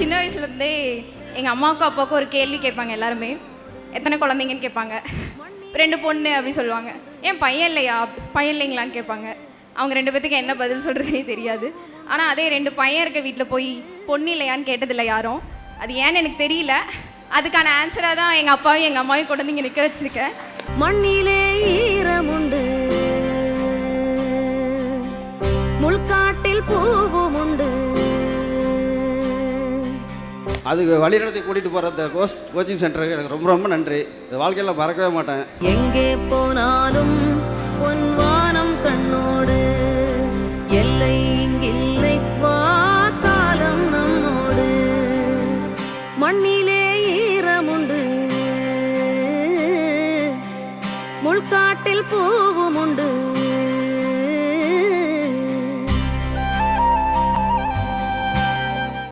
சின்ன வயசுலேருந்தே எங்கள் அம்மாவுக்கும் அப்பாவுக்கும் ஒரு கேள்வி கேட்பாங்க எல்லாருமே. எத்தனை குழந்தைங்கன்னு கேட்பாங்க. 2 பொண்ணு அப்படி சொல்லுவாங்க. ஏன் பையன் இல்லையா, பையன் இல்லைங்களான்னு கேட்பாங்க. அவங்க 2 பேத்துக்கு என்ன பதில் சொல்கிறதே தெரியாது. ஆனால் அதே 2 பையன் இருக்க வீட்டில் போய் பொண்ணு இல்லையான்னு கேட்டதில்லை யாரும். அது ஏன்னு எனக்கு தெரியல. அதுக்கான ஆன்சராக தான் எங்கள் அப்பாவையும் எங்கள் அம்மாவையும் கொண்டு வந்து இங்கே நிற்க வச்சுருக்கேன். மண்ணிலே ஈரமுண்டு, முள்காட்டில் பூவும் உண்டு. அதுக்கு வழிநடத்தி கூட்டிகிட்டு போகிற அந்த கோச்சிங் சென்டருக்கு எனக்கு ரொம்ப ரொம்ப நன்றி. இந்த வாழ்க்கையில் மறக்கவே மாட்டேன். எங்கே போனாலும் உன்